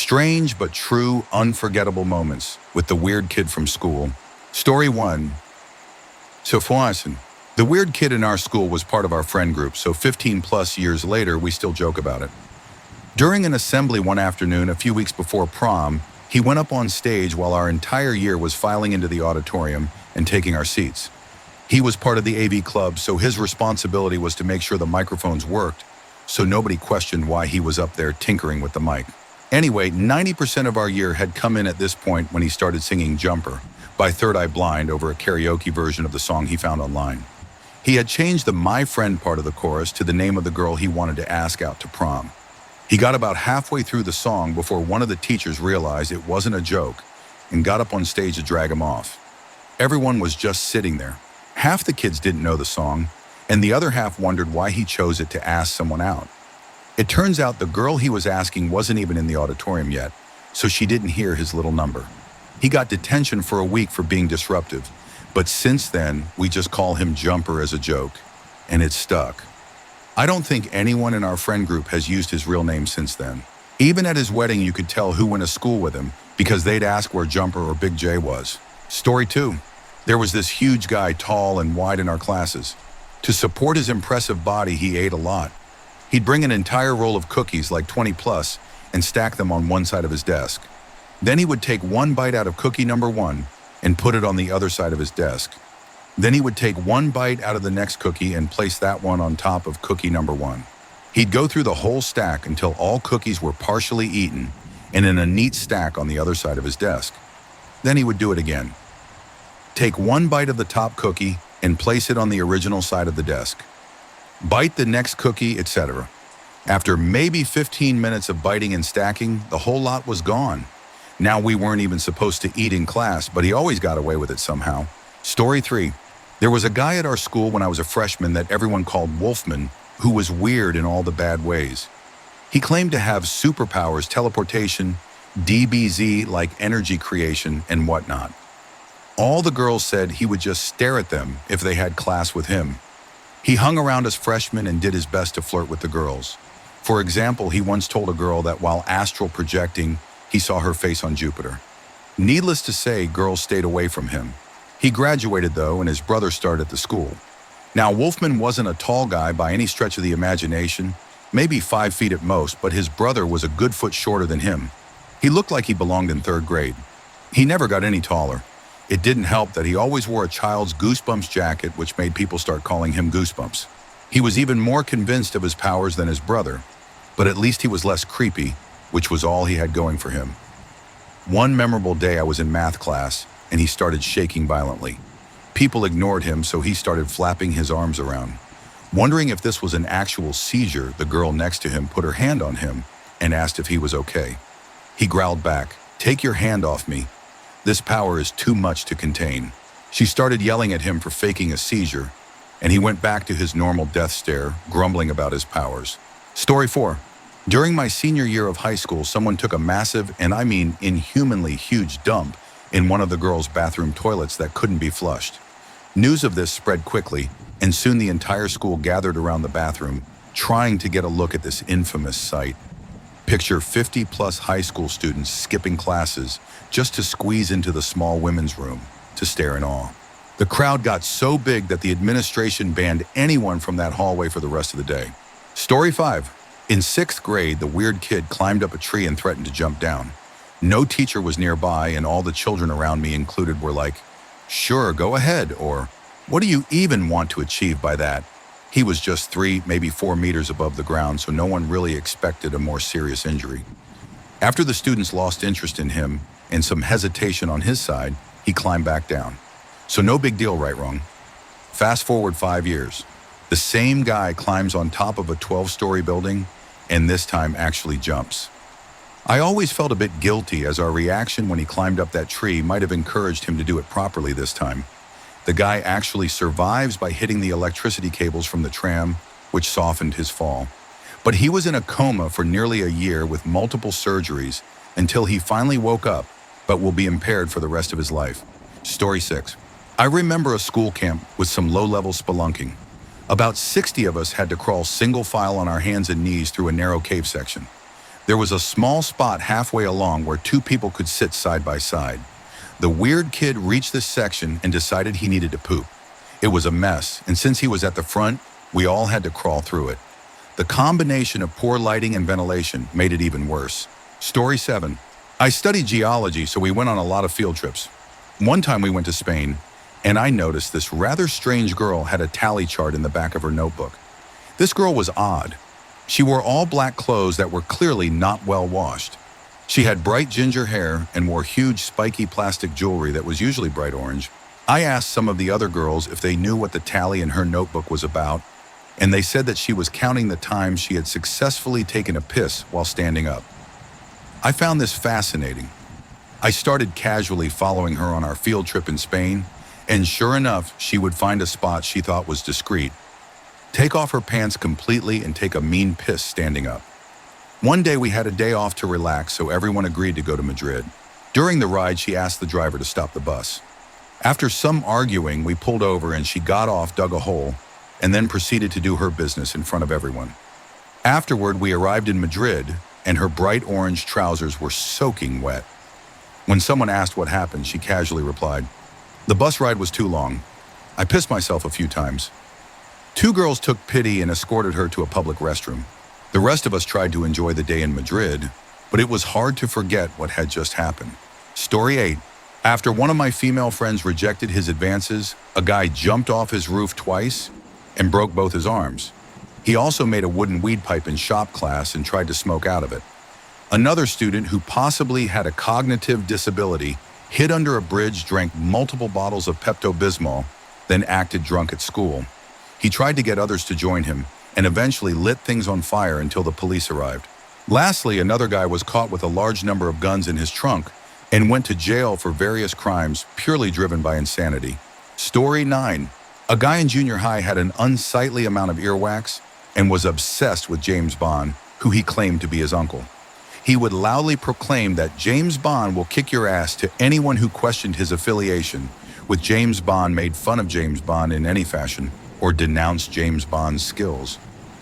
Strange but true, unforgettable moments with the weird kid from school. Story 1. So Foison. The weird kid in our school was part of our friend group, so 15 plus years later, we still joke about it. During an assembly one afternoon, a few weeks before prom, he went up on stage while our entire year was filing into the auditorium and taking our seats. He was part of the AV club, so his responsibility was to make sure the microphones worked, so nobody questioned why he was up there tinkering with the mic. Anyway, 90% of our year had come in at this point when he started singing Jumper by Third Eye Blind over a karaoke version of the song he found online. He had changed the My Friend part of the chorus to the name of the girl he wanted to ask out to prom. He got about halfway through the song before one of the teachers realized it wasn't a joke and got up on stage to drag him off. Everyone was just sitting there. Half the kids didn't know the song, and the other half wondered why he chose it to ask someone out. It turns out the girl he was asking wasn't even in the auditorium yet, so she didn't hear his little number. He got detention for a week for being disruptive, but since then, we just call him Jumper as a joke, and it's stuck. I don't think anyone in our friend group has used his real name since then. Even at his wedding, you could tell who went to school with him because they'd ask where Jumper or Big J was. Story 2. There was this huge guy, tall and wide in our classes. To support his impressive body, he ate a lot. He'd bring an entire roll of cookies, like 20 plus, and stack them on one side of his desk. Then he would take one bite out of cookie number 1 and put it on the other side of his desk. Then he would take one bite out of the next cookie and place that one on top of cookie number 1. He'd go through the whole stack until all cookies were partially eaten and in a neat stack on the other side of his desk. Then he would do it again. Take one bite of the top cookie and place it on the original side of the desk. Bite the next cookie, etc. After maybe 15 minutes of biting and stacking, the whole lot was gone. Now we weren't even supposed to eat in class, but he always got away with it somehow. Story 3. There was a guy at our school when I was a freshman that everyone called Wolfman, who was weird in all the bad ways. He claimed to have superpowers, teleportation, DBZ like energy creation, and whatnot. All the girls said he would just stare at them if they had class with him. He hung around as freshmen and did his best to flirt with the girls. For example, he once told a girl that while astral projecting, he saw her face on Jupiter. Needless to say, girls stayed away from him. He graduated though, and his brother started at the school. Now, Wolfman wasn't a tall guy by any stretch of the imagination, maybe 5 feet at most, but his brother was a good foot shorter than him. He looked like he belonged in 3rd grade. He never got any taller. It didn't help that he always wore a child's Goosebumps jacket, which made people start calling him Goosebumps. He was even more convinced of his powers than his brother, but at least he was less creepy, which was all he had going for him. One memorable day I was in math class, and he started shaking violently. People ignored him, so he started flapping his arms around. Wondering if this was an actual seizure, the girl next to him put her hand on him and asked if he was okay. He growled back, "Take your hand off me. This power is too much to contain." She started yelling at him for faking a seizure, and he went back to his normal death stare, grumbling about his powers. Story 4. During my senior year of high school, someone took a massive, and I mean inhumanly huge dump in one of the girls' bathroom toilets that couldn't be flushed. News of this spread quickly, and soon the entire school gathered around the bathroom, trying to get a look at this infamous sight. Picture 50 plus high school students skipping classes just to squeeze into the small women's room to stare in awe. The crowd got so big that the administration banned anyone from that hallway for the rest of the day. Story 5. In 6th grade, the weird kid climbed up a tree and threatened to jump down. No teacher was nearby, and all the children around me included were like, "Sure, go ahead," or "What do you even want to achieve by that?" He was just 3, maybe 4 meters above the ground, so no one really expected a more serious injury. After the students lost interest in him and some hesitation on his side, he climbed back down. So no big deal, right, wrong? Fast forward 5 years. The same guy climbs on top of a 12-story building, and this time actually jumps. I always felt a bit guilty, as our reaction when he climbed up that tree might have encouraged him to do it properly this time. The guy actually survives by hitting the electricity cables from the tram, which softened his fall. But he was in a coma for nearly a year with multiple surgeries until he finally woke up, but will be impaired for the rest of his life. Story 6. I remember a school camp with some low-level spelunking. About 60 of us had to crawl single file on our hands and knees through a narrow cave section. There was a small spot halfway along where two people could sit side by side. The weird kid reached this section and decided he needed to poop. It was a mess, and since he was at the front, we all had to crawl through it. The combination of poor lighting and ventilation made it even worse. Story 7. I studied geology, so we went on a lot of field trips. One time we went to Spain, and I noticed this rather strange girl had a tally chart in the back of her notebook. This girl was odd. She wore all black clothes that were clearly not well washed. She had bright ginger hair and wore huge spiky plastic jewelry that was usually bright orange. I asked some of the other girls if they knew what the tally in her notebook was about, and they said that she was counting the times she had successfully taken a piss while standing up. I found this fascinating. I started casually following her on our field trip in Spain, and sure enough, she would find a spot she thought was discreet, take off her pants completely and take a mean piss standing up. One day we had a day off to relax, so everyone agreed to go to Madrid. During the ride, she asked the driver to stop the bus. After some arguing, we pulled over and she got off, dug a hole, and then proceeded to do her business in front of everyone. Afterward, we arrived in Madrid, and her bright orange trousers were soaking wet. When someone asked what happened, she casually replied, "The bus ride was too long. I pissed myself a few times." Two girls took pity and escorted her to a public restroom. The rest of us tried to enjoy the day in Madrid, but it was hard to forget what had just happened. Story 8. After one of my female friends rejected his advances, a guy jumped off his roof twice and broke both his arms. He also made a wooden weed pipe in shop class and tried to smoke out of it. Another student who possibly had a cognitive disability hid under a bridge, drank multiple bottles of Pepto-Bismol, then acted drunk at school. He tried to get others to join him and eventually lit things on fire until the police arrived. Lastly, another guy was caught with a large number of guns in his trunk and went to jail for various crimes purely driven by insanity. Story 9. A guy in junior high had an unsightly amount of earwax and was obsessed with James Bond, who he claimed to be his uncle. He would loudly proclaim that James Bond will kick your ass to anyone who questioned his affiliation with James Bond, made fun of James Bond in any fashion, or denounced James Bond's skills.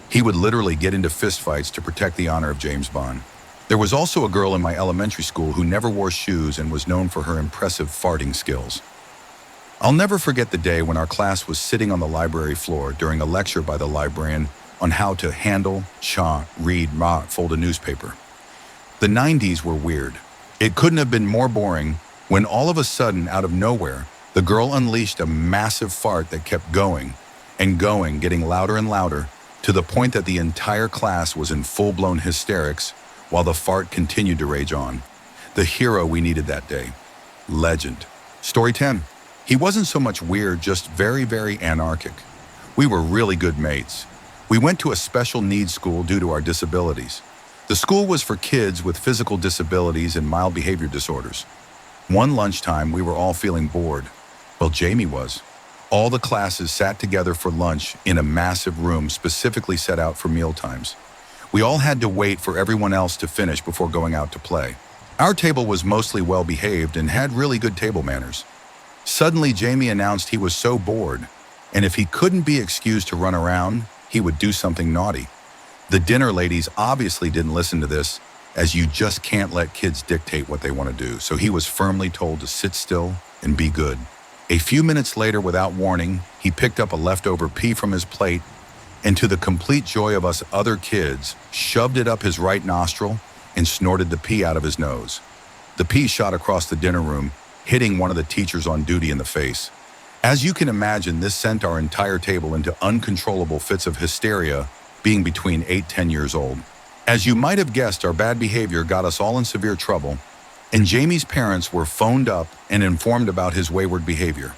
He would literally get into fistfights to protect the honor of James Bond. There was also a girl in my elementary school who never wore shoes and was known for her impressive farting skills. I'll never forget the day when our class was sitting on the library floor during a lecture by the librarian on how to handle, chaw, read, fold a newspaper. The 90s were weird. It couldn't have been more boring when all of a sudden, out of nowhere, the girl unleashed a massive fart that kept going and going, getting louder and louder, to the point that the entire class was in full-blown hysterics while the fart continued to rage on. The hero we needed that day. Legend. Story 10. He wasn't so much weird, just very, very anarchic. We were really good mates. We went to a special needs school due to our disabilities. The school was for kids with physical disabilities and mild behavior disorders. One lunchtime, we were all feeling bored. Well, Jamie was. All the classes sat together for lunch in a massive room specifically set out for meal times. We all had to wait for everyone else to finish before going out to play. Our table was mostly well-behaved and had really good table manners. Suddenly, Jamie announced he was so bored, and if he couldn't be excused to run around, he would do something naughty. The dinner ladies obviously didn't listen to this, as you just can't let kids dictate what they want to do, so he was firmly told to sit still and be good. A few minutes later, without warning, he picked up a leftover pea from his plate and, to the complete joy of us other kids, shoved it up his right nostril and snorted the pea out of his nose. The pea shot across the dinner room, hitting one of the teachers on duty in the face. As you can imagine, this sent our entire table into uncontrollable fits of hysteria, being between 8-10 years old. As you might have guessed, our bad behavior got us all in severe trouble, and Jamie's parents were phoned up and informed about his wayward behavior.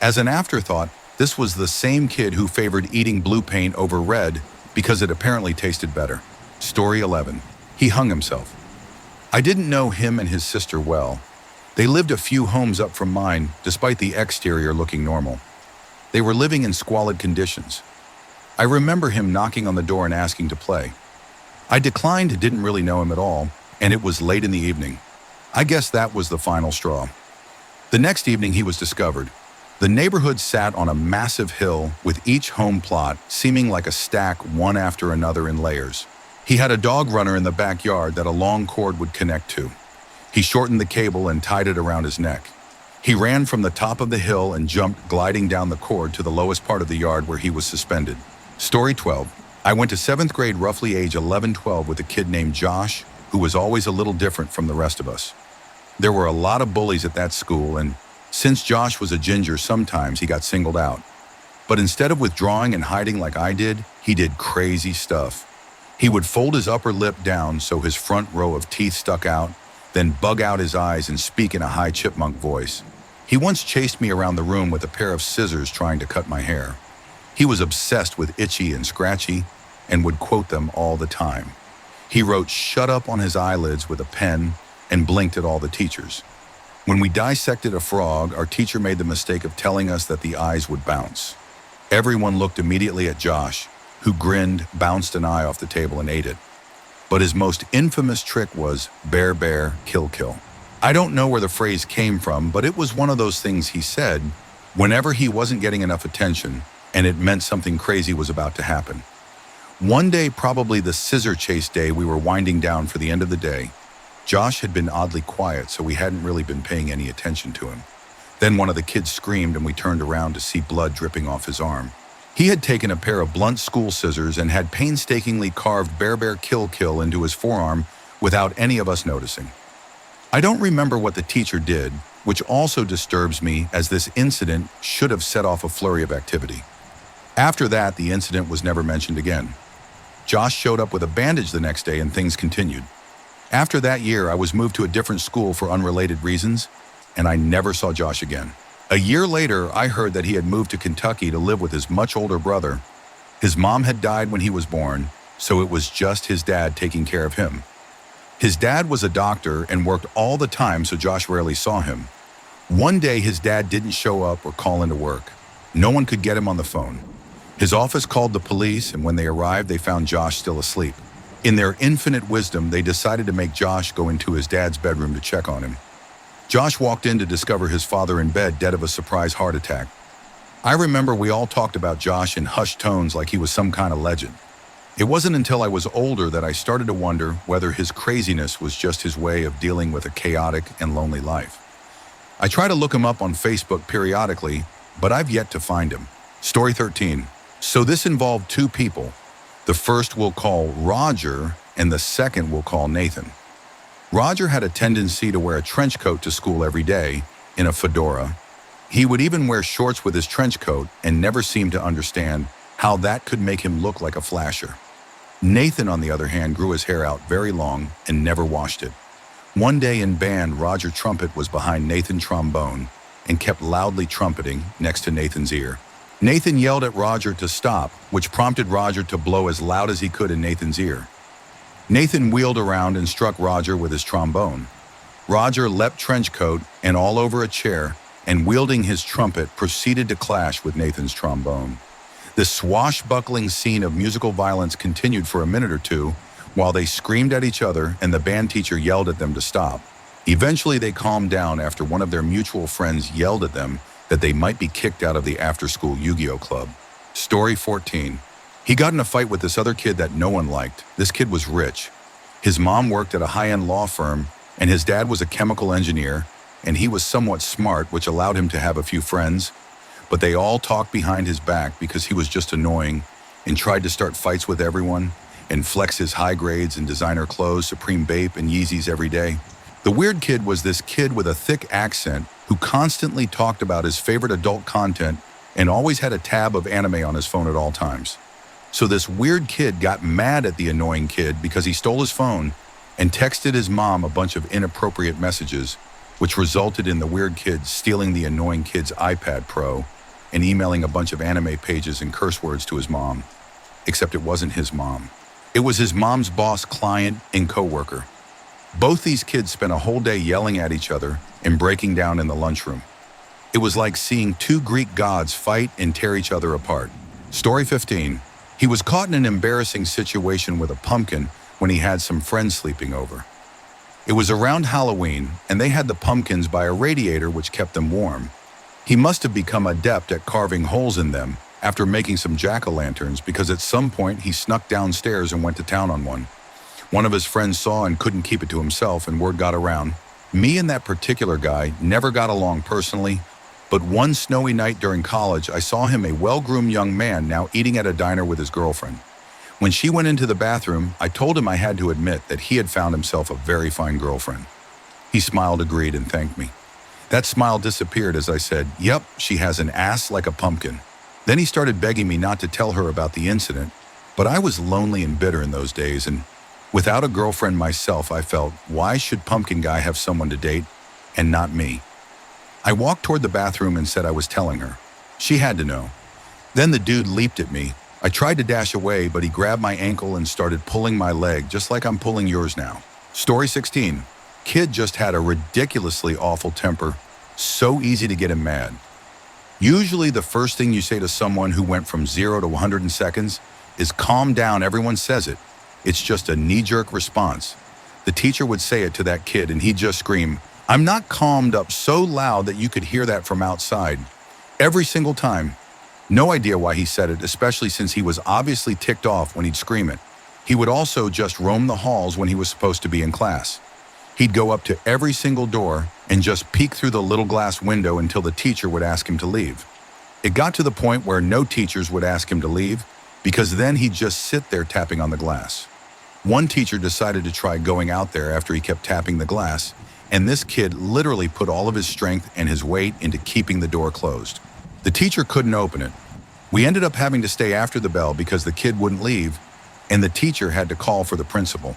As an afterthought, this was the same kid who favored eating blue paint over red because it apparently tasted better. Story 11. He hung himself. I didn't know him and his sister well. They lived a few homes up from mine, despite the exterior looking normal. They were living in squalid conditions. I remember him knocking on the door and asking to play. I declined, didn't really know him at all, and it was late in the evening. I guess that was the final straw. The next evening he was discovered. The neighborhood sat on a massive hill with each home plot seeming like a stack one after another in layers. He had a dog runner in the backyard that a long cord would connect to. He shortened the cable and tied it around his neck. He ran from the top of the hill and jumped, gliding down the cord to the lowest part of the yard where he was suspended. Story 12. I went to 7th grade, roughly age 11-12, with a kid named Josh, who was always a little different from the rest of us. There were a lot of bullies at that school, and since Josh was a ginger, sometimes he got singled out. But instead of withdrawing and hiding like I did, he did crazy stuff. He would fold his upper lip down so his front row of teeth stuck out, then bug out his eyes and speak in a high chipmunk voice. He once chased me around the room with a pair of scissors trying to cut my hair. He was obsessed with itchy and scratchy and would quote them all the time. He wrote "shut up" on his eyelids with a pen and blinked at all the teachers. When we dissected a frog, our teacher made the mistake of telling us that the eyes would bounce. Everyone looked immediately at Josh, who grinned, bounced an eye off the table and ate it. But his most infamous trick was bear, bear, kill, kill. I don't know where the phrase came from, but it was one of those things he said whenever he wasn't getting enough attention and it meant something crazy was about to happen. One day, probably the scissor chase day, we were winding down for the end of the day. Josh had been oddly quiet, so we hadn't really been paying any attention to him. Then one of the kids screamed and we turned around to see blood dripping off his arm. He had taken a pair of blunt school scissors and had painstakingly carved bear, bear, kill, kill into his forearm without any of us noticing. I don't remember what the teacher did, which also disturbs me, as this incident should have set off a flurry of activity. After that, the incident was never mentioned again. Josh showed up with a bandage the next day and things continued. After that year, I was moved to a different school for unrelated reasons, and I never saw Josh again. A year later, I heard that he had moved to Kentucky to live with his much older brother. His mom had died when he was born, so it was just his dad taking care of him. His dad was a doctor and worked all the time, so Josh rarely saw him. One day, his dad didn't show up or call into work. No one could get him on the phone. His office called the police, and when they arrived, they found Josh still asleep. In their infinite wisdom, they decided to make Josh go into his dad's bedroom to check on him. Josh walked in to discover his father in bed, dead of a surprise heart attack. I remember we all talked about Josh in hushed tones like he was some kind of legend. It wasn't until I was older that I started to wonder whether his craziness was just his way of dealing with a chaotic and lonely life. I try to look him up on Facebook periodically, but I've yet to find him. Story 13. So this involved two people. The first we'll call Roger, and the second we'll call Nathan. Roger had a tendency to wear a trench coat to school every day, in a fedora. He would even wear shorts with his trench coat and never seemed to understand how that could make him look like a flasher. Nathan, on the other hand, grew his hair out very long and never washed it. One day in band, Roger Trumpet was behind Nathan Trombone and kept loudly trumpeting next to Nathan's ear. Nathan yelled at Roger to stop, which prompted Roger to blow as loud as he could in Nathan's ear. Nathan wheeled around and struck Roger with his trombone. Roger leapt trench coat and all over a chair, and wielding his trumpet, proceeded to clash with Nathan's trombone. The swashbuckling scene of musical violence continued for a minute or two, while they screamed at each other and the band teacher yelled at them to stop. Eventually they calmed down after one of their mutual friends yelled at them that they might be kicked out of the after-school Yu-Gi-Oh club. Story 14. He got in a fight with this other kid that no one liked. This kid was rich. His mom worked at a high-end law firm, and his dad was a chemical engineer, and he was somewhat smart, which allowed him to have a few friends. But they all talked behind his back because he was just annoying and tried to start fights with everyone and flex his high grades and designer clothes, Supreme Bape, and Yeezys every day. The weird kid was this kid with a thick accent who constantly talked about his favorite adult content and always had a tab of anime on his phone at all times. So this weird kid got mad at the annoying kid because he stole his phone and texted his mom a bunch of inappropriate messages, which resulted in the weird kid stealing the annoying kid's iPad Pro and emailing a bunch of anime pages and curse words to his mom. Except it wasn't his mom. It was his mom's boss, client, and coworker. Both these kids spent a whole day yelling at each other and breaking down in the lunchroom. It was like seeing two Greek gods fight and tear each other apart. Story 15. He was caught in an embarrassing situation with a pumpkin when he had some friends sleeping over. It was around Halloween, and they had the pumpkins by a radiator which kept them warm. He must have become adept at carving holes in them after making some jack-o'-lanterns because at some point he snuck downstairs and went to town on one. One of his friends saw and couldn't keep it to himself, and word got around. Me and that particular guy never got along personally, but one snowy night during college, I saw him, a well-groomed young man, now eating at a diner with his girlfriend. When she went into the bathroom, I told him I had to admit that he had found himself a very fine girlfriend. He smiled, agreed, and thanked me. That smile disappeared as I said, "Yep, she has an ass like a pumpkin." Then he started begging me not to tell her about the incident, but I was lonely and bitter in those days, and without a girlfriend myself, I felt, why should Pumpkin Guy have someone to date and not me? I walked toward the bathroom and said I was telling her. She had to know. Then the dude leaped at me. I tried to dash away, but he grabbed my ankle and started pulling my leg, just like I'm pulling yours now. Story 16. Kid just had a ridiculously awful temper. So easy to get him mad. Usually the first thing you say to someone who went from 0 to 100 in seconds is calm down. Everyone says it. It's just a knee-jerk response. The teacher would say it to that kid and he'd just scream, "I'm not calmed up," so loud that you could hear that from outside. Every single time. No idea why he said it, especially since he was obviously ticked off when he'd scream it. He would also just roam the halls when he was supposed to be in class. He'd go up to every single door and just peek through the little glass window until the teacher would ask him to leave. It got to the point where no teachers would ask him to leave because then he'd just sit there tapping on the glass. One teacher decided to try going out there after he kept tapping the glass, and this kid literally put all of his strength and his weight into keeping the door closed. The teacher couldn't open it. We ended up having to stay after the bell because the kid wouldn't leave, and the teacher had to call for the principal.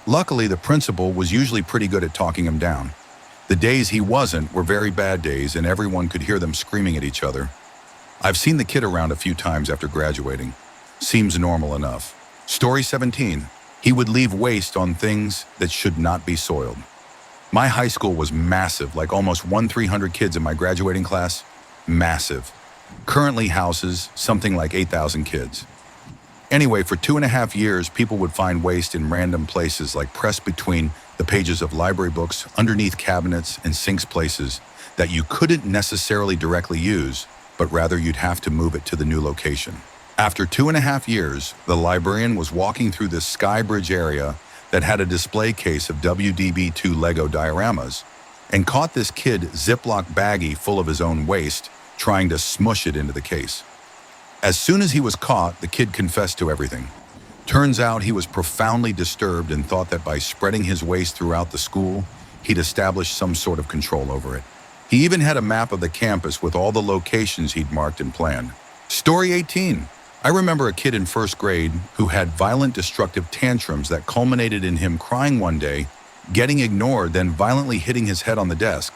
Luckily, the principal was usually pretty good at talking him down. The days he wasn't were very bad days, and everyone could hear them screaming at each other. I've seen the kid around a few times after graduating. Seems normal enough. Story 17. He would leave waste on things that should not be soiled. My high school was massive, like almost 1,300 kids in my graduating class. Massive. Currently houses something like 8,000 kids. Anyway, for 2.5 years, people would find waste in random places, like pressed between the pages of library books, underneath cabinets and sinks, places that you couldn't necessarily directly use, but rather you'd have to move it to the new location. After 2.5 years, the librarian was walking through this sky bridge area that had a display case of WDB2 Lego dioramas and caught this kid Ziploc baggie full of his own waste, trying to smush it into the case. As soon as he was caught, the kid confessed to everything. Turns out he was profoundly disturbed and thought that by spreading his waste throughout the school, he'd established some sort of control over it. He even had a map of the campus with all the locations he'd marked and planned. Story 18. I remember a kid in first grade who had violent destructive tantrums that culminated in him crying one day, getting ignored, then violently hitting his head on the desk.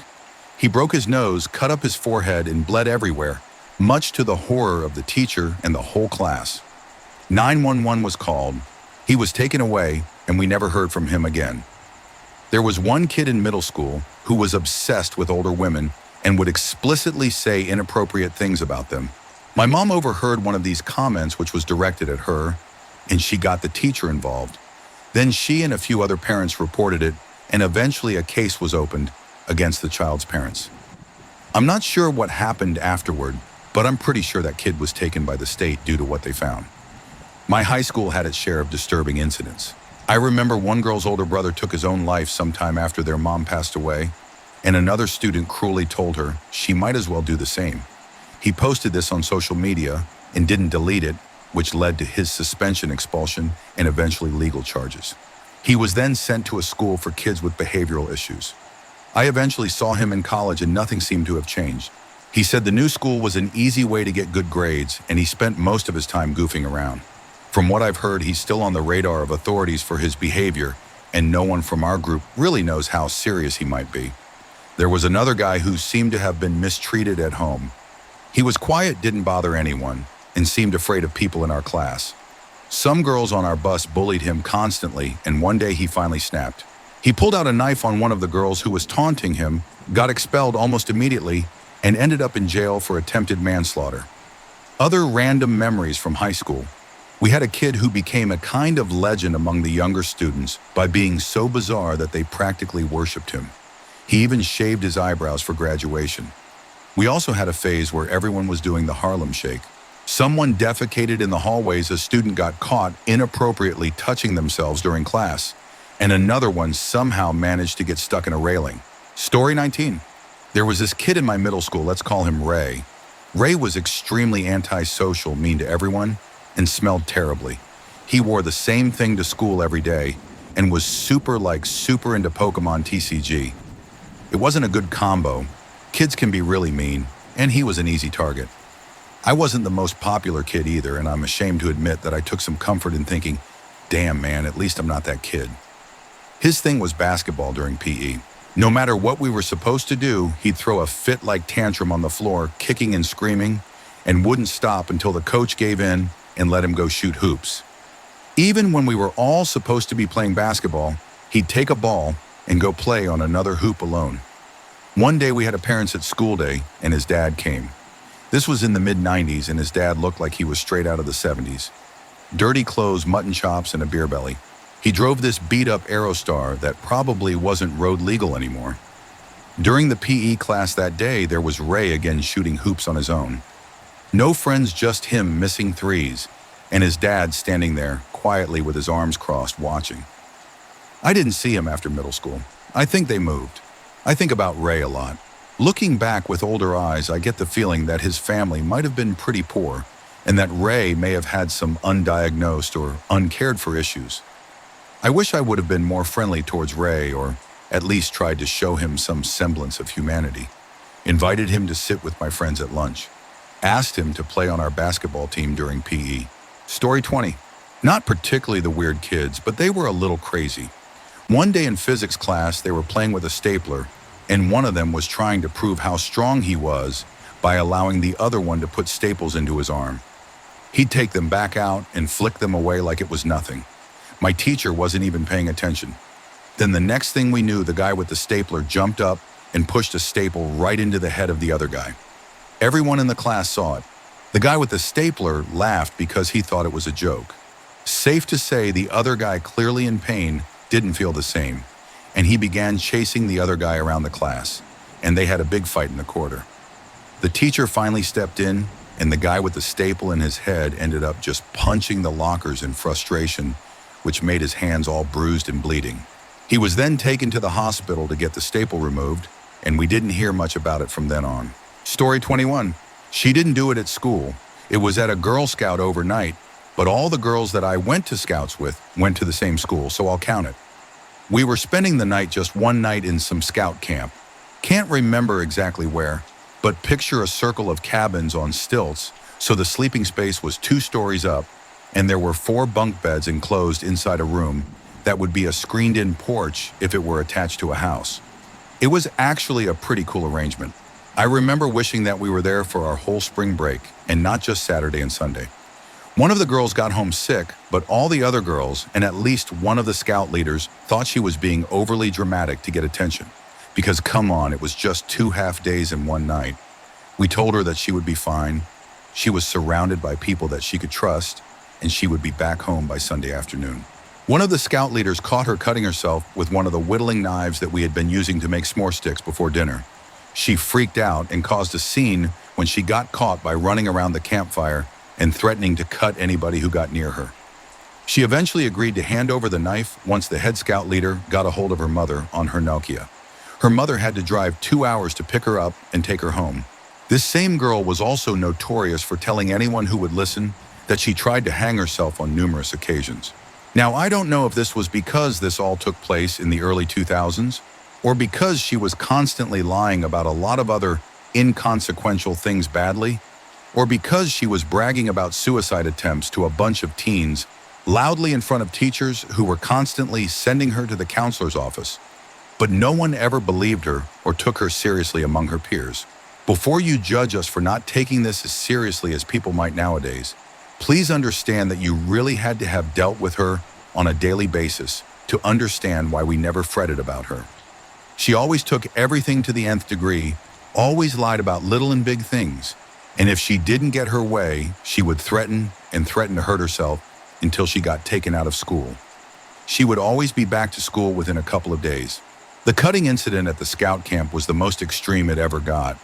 He broke his nose, cut up his forehead, and bled everywhere, much to the horror of the teacher and the whole class. 911 was called. He was taken away, and we never heard from him again. There was one kid in middle school who was obsessed with older women and would explicitly say inappropriate things about them. My mom overheard one of these comments, which was directed at her, and she got the teacher involved. Then she and a few other parents reported it, and eventually a case was opened against the child's parents. I'm not sure what happened afterward, but I'm pretty sure that kid was taken by the state due to what they found. My high school had its share of disturbing incidents. I remember one girl's older brother took his own life sometime after their mom passed away, and another student cruelly told her she might as well do the same. He posted this on social media and didn't delete it, which led to his suspension, expulsion, and eventually legal charges. He was then sent to a school for kids with behavioral issues. I eventually saw him in college and nothing seemed to have changed. He said the new school was an easy way to get good grades, and he spent most of his time goofing around. From what I've heard, he's still on the radar of authorities for his behavior, and no one from our group really knows how serious he might be. There was another guy who seemed to have been mistreated at home. He was quiet, didn't bother anyone, and seemed afraid of people in our class. Some girls on our bus bullied him constantly, and one day he finally snapped. He pulled out a knife on one of the girls who was taunting him, got expelled almost immediately, and ended up in jail for attempted manslaughter. Other random memories from high school. We had a kid who became a kind of legend among the younger students by being so bizarre that they practically worshipped him. He even shaved his eyebrows for graduation. We also had a phase where everyone was doing the Harlem Shake. Someone defecated in the hallways, a student got caught inappropriately touching themselves during class, and another one somehow managed to get stuck in a railing. Story 19. There was this kid in my middle school, let's call him Ray. Ray was extremely antisocial, mean to everyone, and smelled terribly. He wore the same thing to school every day and was super into Pokemon TCG. It wasn't a good combo. Kids can be really mean, and he was an easy target. I wasn't the most popular kid either, and I'm ashamed to admit that I took some comfort in thinking, damn man, at least I'm not that kid. His thing was basketball during PE. No matter what we were supposed to do, he'd throw a fit-like tantrum on the floor, kicking and screaming, and wouldn't stop until the coach gave in and let him go shoot hoops. Even when we were all supposed to be playing basketball, he'd take a ball and go play on another hoop alone. One day we had a parents at school day, and his dad came. This was in the mid-90s, and his dad looked like he was straight out of the 70s. Dirty clothes, mutton chops, and a beer belly. He drove this beat-up Aerostar that probably wasn't road legal anymore. During the PE class that day, there was Ray again shooting hoops on his own. No friends, just him missing threes, and his dad standing there quietly with his arms crossed watching. I didn't see him after middle school. I think they moved. I think about Ray a lot. Looking back with older eyes, I get the feeling that his family might have been pretty poor, and that Ray may have had some undiagnosed or uncared for issues. I wish I would have been more friendly towards Ray, or at least tried to show him some semblance of humanity. Invited him to sit with my friends at lunch. Asked him to play on our basketball team during PE. Story 20. Not particularly the weird kids, but they were a little crazy. One day in physics class, they were playing with a stapler, and one of them was trying to prove how strong he was by allowing the other one to put staples into his arm. He'd take them back out and flick them away like it was nothing. My teacher wasn't even paying attention. Then the next thing we knew, the guy with the stapler jumped up and pushed a staple right into the head of the other guy. Everyone in the class saw it. The guy with the stapler laughed because he thought it was a joke. Safe to say, the other guy, clearly in pain, didn't feel the same, and he began chasing the other guy around the class, and they had a big fight in the corridor. The teacher finally stepped in, and the guy with the staple in his head ended up just punching the lockers in frustration, which made his hands all bruised and bleeding. He was then taken to the hospital to get the staple removed, and we didn't hear much about it from then on. Story 21. She didn't do it at school. It was at a Girl Scout overnight, but all the girls that I went to Scouts with went to the same school, so I'll count it. We were spending the night just one night in some Scout camp. Can't remember exactly where, but picture a circle of cabins on stilts, so the sleeping space was 2 stories up, and there were 4 bunk beds enclosed inside a room that would be a screened-in porch if it were attached to a house. It was actually a pretty cool arrangement. I remember wishing that we were there for our whole spring break, and not just Saturday and Sunday. One of the girls got home sick, but all the other girls, and at least one of the Scout leaders, thought she was being overly dramatic to get attention. Because come on, it was just 2 half days and 1 night. We told her that she would be fine. She was surrounded by people that she could trust, and she would be back home by Sunday afternoon. One of the Scout leaders caught her cutting herself with one of the whittling knives that we had been using to make s'more sticks before dinner. She freaked out and caused a scene when she got caught by running around the campfire and threatening to cut anybody who got near her. She eventually agreed to hand over the knife once the head Scout leader got a hold of her mother on her Nokia. Her mother had to drive 2 hours to pick her up and take her home. This same girl was also notorious for telling anyone who would listen that she tried to hang herself on numerous occasions. Now, I don't know if this was because this all took place in the early 2000s, or because she was constantly lying about a lot of other inconsequential things badly, or because she was bragging about suicide attempts to a bunch of teens loudly in front of teachers who were constantly sending her to the counselor's office. But no one ever believed her or took her seriously among her peers. Before you judge us for not taking this as seriously as people might nowadays, please understand that you really had to have dealt with her on a daily basis to understand why we never fretted about her. She always took everything to the nth degree, always lied about little and big things, and if she didn't get her way, she would threaten and threaten to hurt herself until she got taken out of school. She would always be back to school within a couple of days. The cutting incident at the Scout camp was the most extreme it ever got.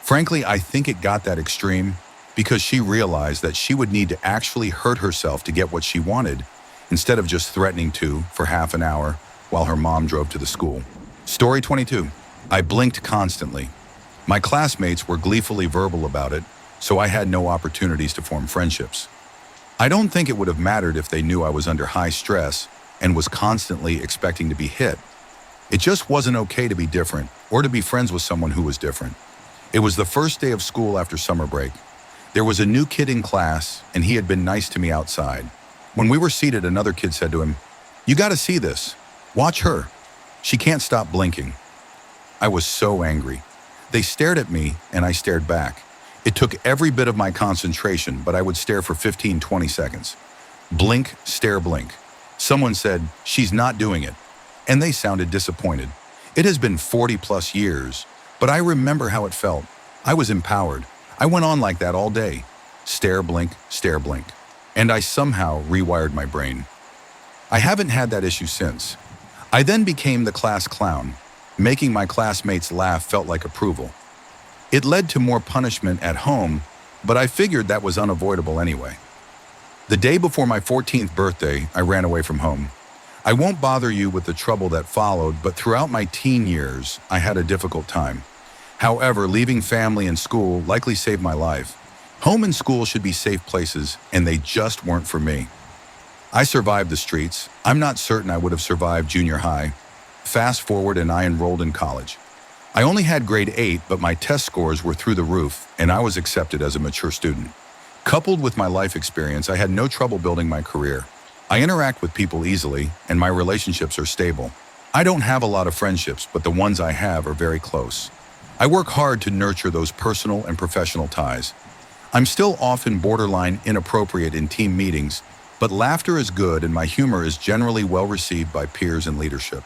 Frankly, I think it got that extreme because she realized that she would need to actually hurt herself to get what she wanted, instead of just threatening to for half an hour while her mom drove to the school. Story 22. I blinked constantly. My classmates were gleefully verbal about it, so I had no opportunities to form friendships. I don't think it would have mattered if they knew I was under high stress and was constantly expecting to be hit. It just wasn't okay to be different or to be friends with someone who was different. It was the first day of school after summer break. There was a new kid in class, and he had been nice to me outside. When we were seated, another kid said to him, "You gotta see this. Watch her. She can't stop blinking." I was so angry. They stared at me, and I stared back. It took every bit of my concentration, but I would stare for 15, 20 seconds. Blink, stare, blink. Someone said, "She's not doing it," and they sounded disappointed. It has been 40 plus years, but I remember how it felt. I was empowered. I went on like that all day. Stare, blink, and I somehow rewired my brain. I haven't had that issue since. I then became the class clown. Making my classmates laugh felt like approval. It led to more punishment at home, but I figured that was unavoidable anyway. The day before my 14th birthday, I ran away from home. I won't bother you with the trouble that followed, but throughout my teen years, I had a difficult time. However, leaving family and school likely saved my life. Home and school should be safe places, and they just weren't for me. I survived the streets. I'm not certain I would have survived junior high. Fast forward, and I enrolled in college. I only had grade 8, but my test scores were through the roof, and I was accepted as a mature student. Coupled with my life experience, I had no trouble building my career. I interact with people easily, and my relationships are stable. I don't have a lot of friendships, but the ones I have are very close. I work hard to nurture those personal and professional ties. I'm still often borderline inappropriate in team meetings, but laughter is good and my humor is generally well received by peers and leadership.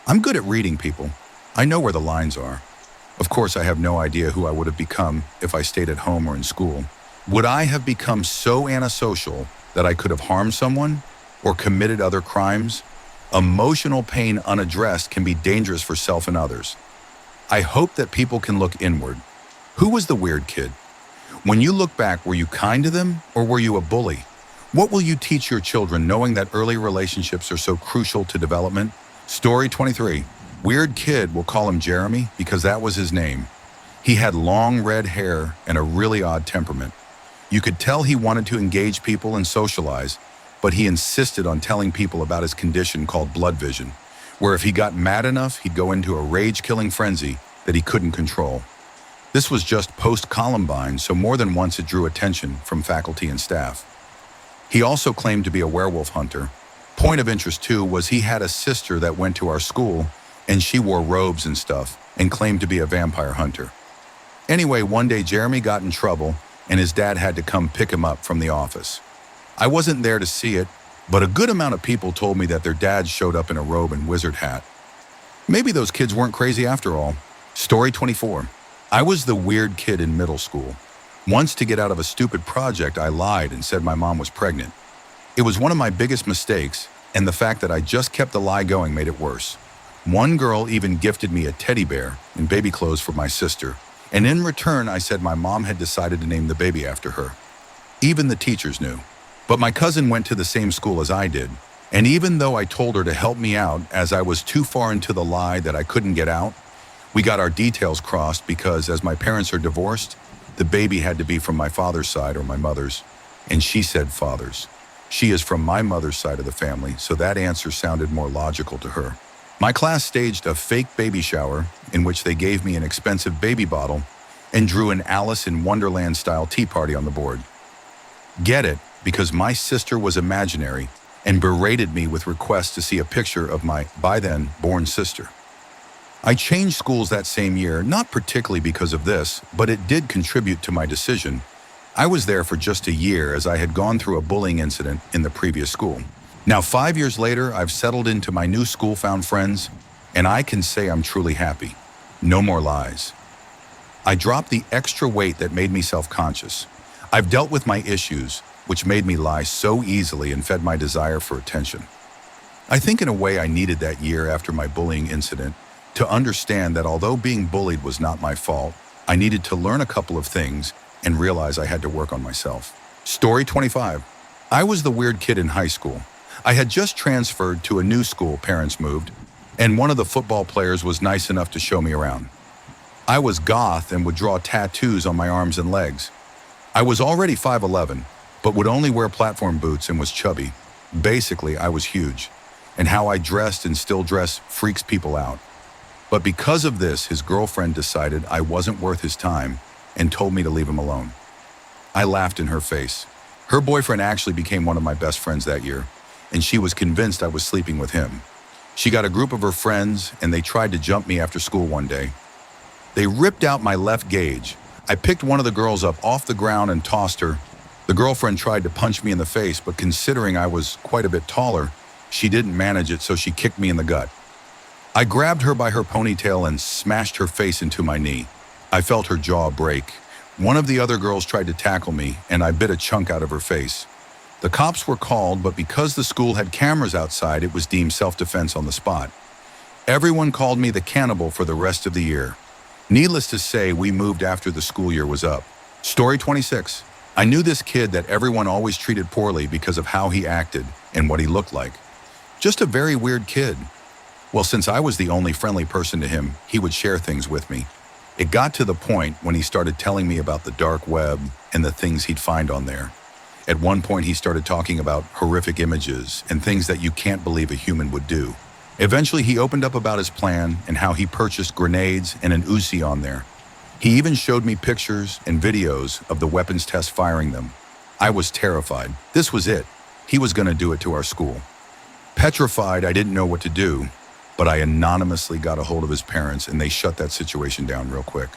I'm good at reading people. I know where the lines are. Of course, I have no idea who I would have become if I stayed at home or in school. Would I have become so antisocial that I could have harmed someone or committed other crimes? Emotional pain unaddressed can be dangerous for self and others. I hope that people can look inward. Who was the weird kid? When you look back, were you kind to them or were you a bully? What will you teach your children knowing that early relationships are so crucial to development? Story 23. Weird kid, we'll call him Jeremy because that was his name. He had long red hair and a really odd temperament. You could tell he wanted to engage people and socialize, but he insisted on telling people about his condition called blood vision, where if he got mad enough, he'd go into a rage-killing frenzy that he couldn't control. This was just post-Columbine, so more than once it drew attention from faculty and staff. He also claimed to be a werewolf hunter. Point of interest, too, was he had a sister that went to our school, and she wore robes and stuff, and claimed to be a vampire hunter. Anyway, one day Jeremy got in trouble, and his dad had to come pick him up from the office. I wasn't there to see it, but a good amount of people told me that their dads showed up in a robe and wizard hat. Maybe those kids weren't crazy after all. Story 24. I was the weird kid in middle school. Once, to get out of a stupid project, I lied and said my mom was pregnant. It was one of my biggest mistakes, and the fact that I just kept the lie going made it worse. One girl even gifted me a teddy bear and baby clothes for my sister, and in return I said my mom had decided to name the baby after her. Even the teachers knew. But my cousin went to the same school as I did, and even though I told her to help me out as I was too far into the lie that I couldn't get out, we got our details crossed because as my parents are divorced, the baby had to be from my father's side or my mother's, and she said father's. She is from my mother's side of the family, so that answer sounded more logical to her. My class staged a fake baby shower in which they gave me an expensive baby bottle and drew an Alice in Wonderland-style tea party on the board. Get it, because my sister was imaginary and berated me with requests to see a picture of my, by then, born sister. I changed schools that same year, not particularly because of this, but it did contribute to my decision. I was there for just a year as I had gone through a bullying incident in the previous school. Now, 5 years later, I've settled into my new school, found friends, and I can say I'm truly happy. No more lies. I dropped the extra weight that made me self-conscious. I've dealt with my issues, which made me lie so easily and fed my desire for attention. I think in a way I needed that year after my bullying incident to understand that although being bullied was not my fault, I needed to learn a couple of things and realize I had to work on myself. Story 25. I was the weird kid in high school. I had just transferred to a new school, parents moved, and one of the football players was nice enough to show me around. I was goth and would draw tattoos on my arms and legs. I was already 5'11", but would only wear platform boots and was chubby. Basically, I was huge, and how I dressed and still dress freaks people out. But because of this, his girlfriend decided I wasn't worth his time and told me to leave him alone. I laughed in her face. Her boyfriend actually became one of my best friends that year, and she was convinced I was sleeping with him. She got a group of her friends, and they tried to jump me after school one day. They ripped out my left gauge. I picked one of the girls up off the ground and tossed her. The girlfriend tried to punch me in the face, but considering I was quite a bit taller, she didn't manage it, so she kicked me in the gut. I grabbed her by her ponytail and smashed her face into my knee. I felt her jaw break. One of the other girls tried to tackle me, and I bit a chunk out of her face. The cops were called, but because the school had cameras outside, it was deemed self-defense on the spot. Everyone called me the cannibal for the rest of the year. Needless to say, we moved after the school year was up. Story 26. I knew this kid that everyone always treated poorly because of how he acted and what he looked like. Just a very weird kid. Well, since I was the only friendly person to him, he would share things with me. It got to the point when he started telling me about the dark web and the things he'd find on there. At one point, he started talking about horrific images and things that you can't believe a human would do. Eventually, he opened up about his plan and how he purchased grenades and an Uzi on there. He even showed me pictures and videos of the weapons test firing them. I was terrified. This was it. He was going to do it to our school. Petrified, I didn't know what to do, but I anonymously got a hold of his parents and they shut that situation down real quick.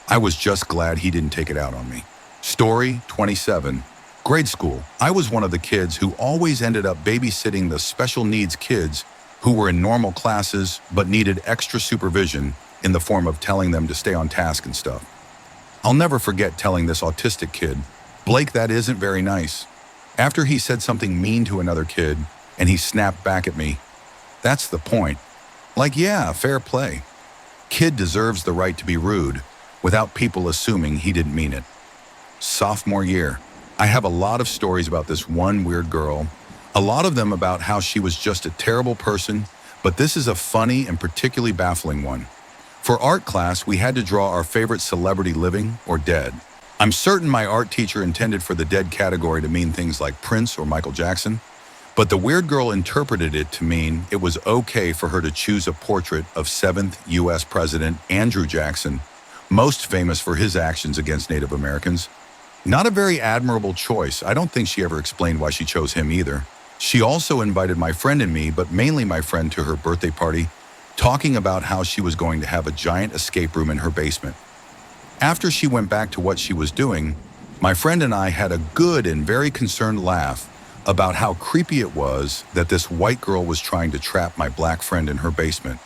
I was just glad he didn't take it out on me. Story 27. Grade school. I was one of the kids who always ended up babysitting the special needs kids who were in normal classes but needed extra supervision in the form of telling them to stay on task and stuff. I'll never forget telling this autistic kid, "Blake, that isn't very nice." After he said something mean to another kid and he snapped back at me. That's the point. Like, yeah, fair play. Kid deserves the right to be rude without people assuming he didn't mean it. Sophomore year. I have a lot of stories about this one weird girl, a lot of them about how she was just a terrible person, but this is a funny and particularly baffling one. For art class, we had to draw our favorite celebrity living or dead. I'm certain my art teacher intended for the dead category to mean things like Prince or Michael Jackson, but the weird girl interpreted it to mean it was okay for her to choose a portrait of 7th U.S. President Andrew Jackson, most famous for his actions against Native Americans. Not a very admirable choice. I don't think she ever explained why she chose him either. She also invited my friend and me, but mainly my friend, to her birthday party, talking about how she was going to have a giant escape room in her basement. After she went back to what she was doing, my friend and I had a good and very concerned laugh about how creepy it was that this white girl was trying to trap my black friend in her basement.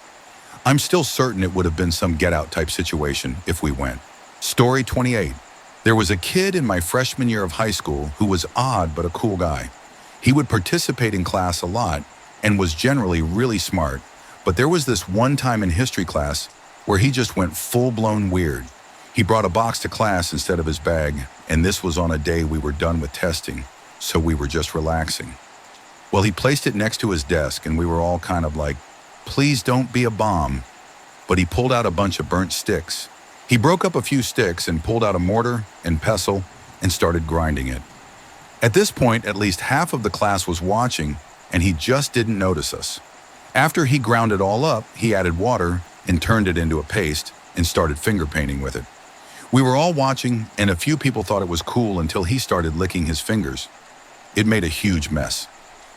I'm still certain it would have been some Get Out type situation if we went. Story 28. There was a kid in my freshman year of high school who was odd but a cool guy. He would participate in class a lot and was generally really smart, but there was this one time in history class where he just went full-blown weird. He brought a box to class instead of his bag, and this was on a day we were done with testing, so we were just relaxing. Well, he placed it next to his desk, and we were all kind of like, "Please don't be a bomb." But he pulled out a bunch of burnt sticks. He broke up a few sticks and pulled out a mortar and pestle and started grinding it. At this point, at least half of the class was watching, and he just didn't notice us. After he ground it all up, he added water and turned it into a paste and started finger painting with it. We were all watching, and a few people thought it was cool until he started licking his fingers. It made a huge mess.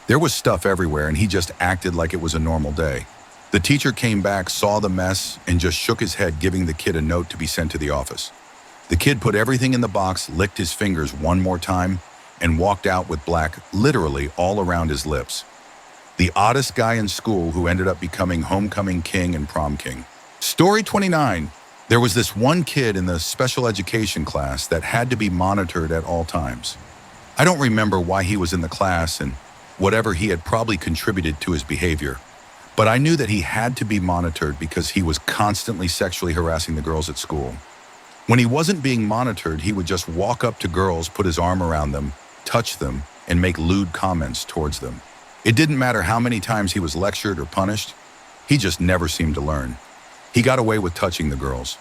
There was stuff everywhere, and he just acted like it was a normal day. The teacher came back, saw the mess, and just shook his head, giving the kid a note to be sent to the office. The kid put everything in the box, licked his fingers one more time, and walked out with black literally all around his lips. The oddest guy in school who ended up becoming homecoming king and prom king. Story 29. There was this one kid in the special education class that had to be monitored at all times. I don't remember why he was in the class and whatever he had probably contributed to his behavior, but I knew that he had to be monitored because he was constantly sexually harassing the girls at school. When he wasn't being monitored, he would just walk up to girls, put his arm around them, touch them, and make lewd comments towards them. It didn't matter how many times he was lectured or punished, he just never seemed to learn. He got away with touching the girls.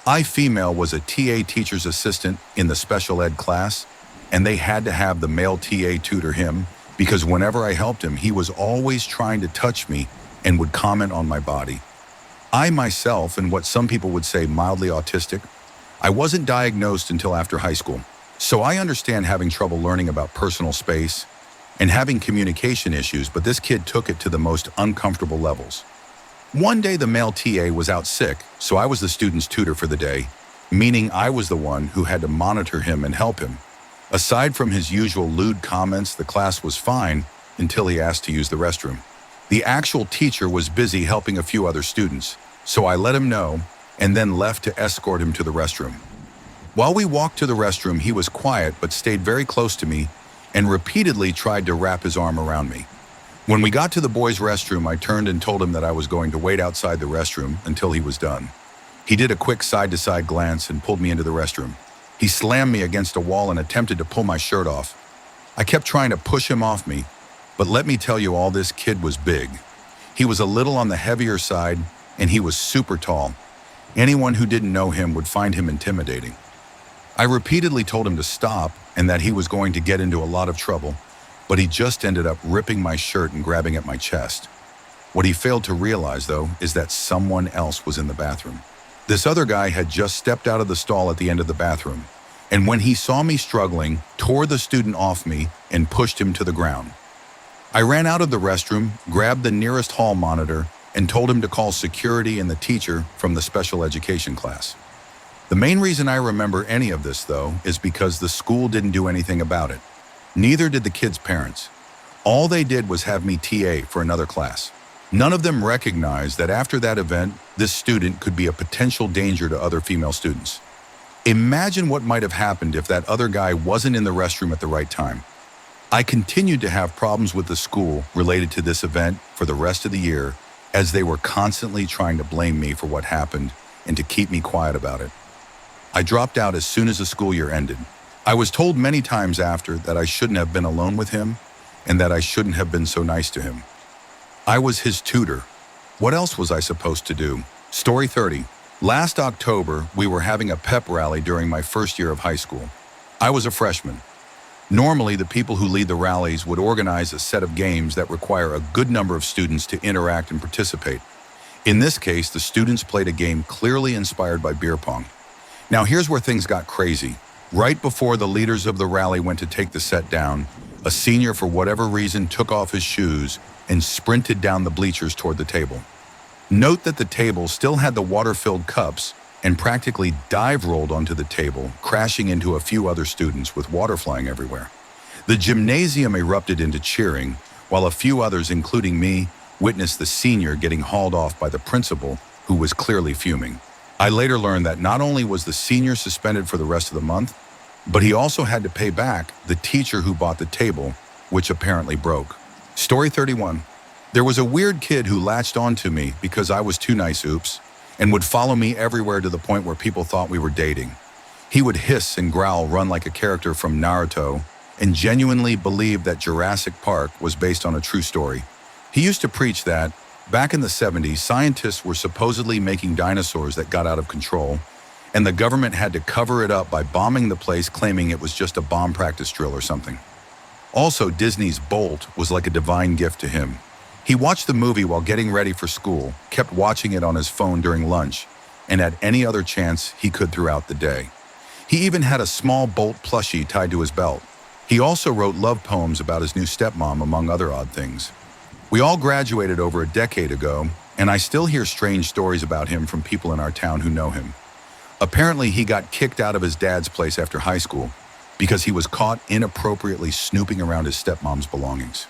I female was a TA teacher's assistant in the special ed class, and they had to have the male TA tutor him because whenever I helped him, he was always trying to touch me and would comment on my body. I myself, and what some people would say mildly autistic, I wasn't diagnosed until after high school, so I understand having trouble learning about personal space and having communication issues, but this kid took it to the most uncomfortable levels. One day the male TA was out sick, so I was the student's tutor for the day, meaning I was the one who had to monitor him and help him. Aside from his usual lewd comments, the class was fine until he asked to use the restroom. The actual teacher was busy helping a few other students, so I let him know and then left to escort him to the restroom. While we walked to the restroom, he was quiet but stayed very close to me and repeatedly tried to wrap his arm around me. When we got to the boys' restroom, I turned and told him that I was going to wait outside the restroom until he was done. He did a quick side-to-side glance and pulled me into the restroom. He slammed me against a wall and attempted to pull my shirt off. I kept trying to push him off me, but let me tell you all, this kid was big. He was a little on the heavier side, and he was super tall. Anyone who didn't know him would find him intimidating. I repeatedly told him to stop and that he was going to get into a lot of trouble, but he just ended up ripping my shirt and grabbing at my chest. What he failed to realize, though, is that someone else was in the bathroom. This other guy had just stepped out of the stall at the end of the bathroom, and when he saw me struggling, tore the student off me and pushed him to the ground. I ran out of the restroom, grabbed the nearest hall monitor, and told him to call security and the teacher from the special education class. The main reason I remember any of this, though, is because the school didn't do anything about it. Neither did the kids' parents. All they did was have me TA for another class. None of them recognized that after that event, this student could be a potential danger to other female students. Imagine what might have happened if that other guy wasn't in the restroom at the right time. I continued to have problems with the school related to this event for the rest of the year, as they were constantly trying to blame me for what happened and to keep me quiet about it. I dropped out as soon as the school year ended. I was told many times after that I shouldn't have been alone with him and that I shouldn't have been so nice to him. I was his tutor. What else was I supposed to do? Story 30. Last October, we were having a pep rally during my first year of high school. I was a freshman. Normally, the people who lead the rallies would organize a set of games that require a good number of students to interact and participate. In this case, the students played a game clearly inspired by beer pong. Now here's where things got crazy. Right before the leaders of the rally went to take the set down, a senior, for whatever reason, took off his shoes and sprinted down the bleachers toward the table. Note that the table still had the water-filled cups and practically dive-rolled onto the table, crashing into a few other students with water flying everywhere. The gymnasium erupted into cheering, while a few others, including me, witnessed the senior getting hauled off by the principal, who was clearly fuming. I later learned that not only was the senior suspended for the rest of the month, but he also had to pay back the teacher who bought the table, which apparently broke. Story 31. There was a weird kid who latched onto me because I was too nice, oops, and would follow me everywhere to the point where people thought we were dating. He would hiss and growl, run like a character from Naruto, and genuinely believed that Jurassic Park was based on a true story. He used to preach that, back in the 70s, scientists were supposedly making dinosaurs that got out of control, and the government had to cover it up by bombing the place, claiming it was just a bomb practice drill or something. Also, Disney's Bolt was like a divine gift to him. He watched the movie while getting ready for school, kept watching it on his phone during lunch, and at any other chance he could throughout the day. He even had a small Bolt plushie tied to his belt. He also wrote love poems about his new stepmom, among other odd things. We all graduated over a decade ago, and I still hear strange stories about him from people in our town who know him. Apparently, he got kicked out of his dad's place after high school because he was caught inappropriately snooping around his stepmom's belongings.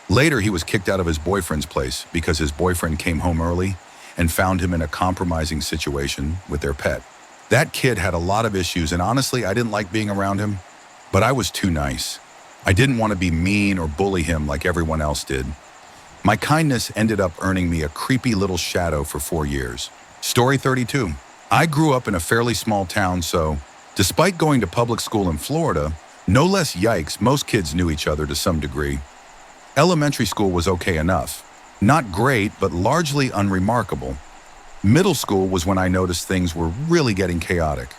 Later, he was kicked out of his boyfriend's place because his boyfriend came home early and found him in a compromising situation with their pet. That kid had a lot of issues, and honestly, I didn't like being around him, but I was too nice. I didn't want to be mean or bully him like everyone else did. My kindness ended up earning me a creepy little shadow for 4 years. Story 32. I grew up in a fairly small town, so despite going to public school in Florida, no less yikes, most kids knew each other to some degree. Elementary school was okay enough. Not great, but largely unremarkable. Middle school was when I noticed things were really getting chaotic.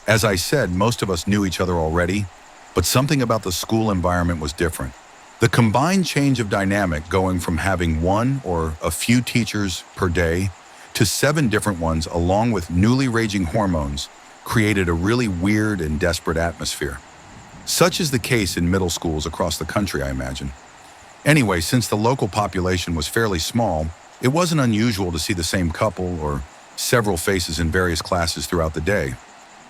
As I said, most of us knew each other already, but something about the school environment was different. The combined change of dynamic going from having one or a few teachers per day to 7 different ones along with newly raging hormones created a really weird and desperate atmosphere. Such is the case in middle schools across the country, I imagine. Anyway, since the local population was fairly small, it wasn't unusual to see the same couple or several faces in various classes throughout the day.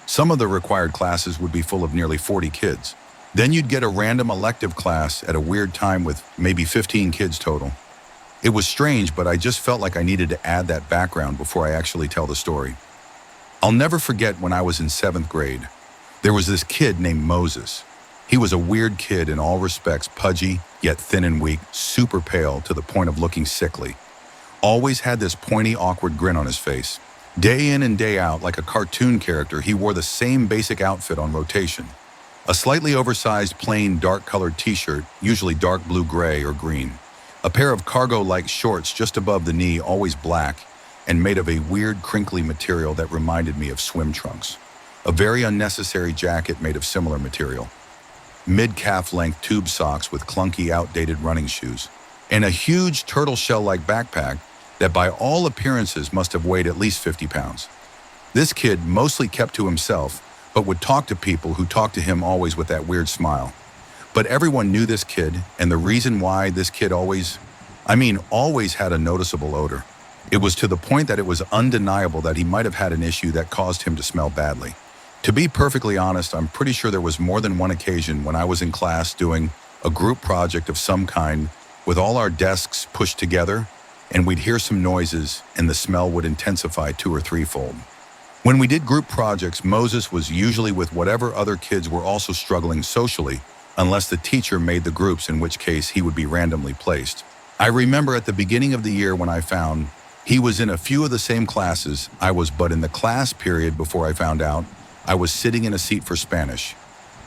Some of the required classes would be full of nearly 40 kids. Then you'd get a random elective class at a weird time with maybe 15 kids total. It was strange, but I just felt like I needed to add that background before I actually tell the story. I'll never forget when I was in 7th grade. There was this kid named Moses. He was a weird kid in all respects, pudgy, yet thin and weak, super pale to the point of looking sickly. Always had this pointy, awkward grin on his face. Day in and day out, like a cartoon character, he wore the same basic outfit on rotation. A slightly oversized, plain, dark-colored t-shirt, usually dark blue-gray or green. A pair of cargo-like shorts just above the knee, always black, and made of a weird, crinkly material that reminded me of swim trunks. A very unnecessary jacket made of similar material. Mid-calf length tube socks with clunky, outdated running shoes. And a huge turtle shell-like backpack that by all appearances must have weighed at least 50 pounds. This kid mostly kept to himself, but would talk to people who talked to him always with that weird smile. But everyone knew this kid, and the reason why this kid always had a noticeable odor. It was to the point that it was undeniable that he might have had an issue that caused him to smell badly. To be perfectly honest, I'm pretty sure there was more than one occasion when I was in class doing a group project of some kind with all our desks pushed together, and we'd hear some noises and the smell would intensify 2 or 3-fold. When we did group projects, Moses was usually with whatever other kids were also struggling socially, unless the teacher made the groups, in which case he would be randomly placed. I remember at the beginning of the year when I found he was in a few of the same classes I was, but in the class period before I found out, I was sitting in a seat for Spanish,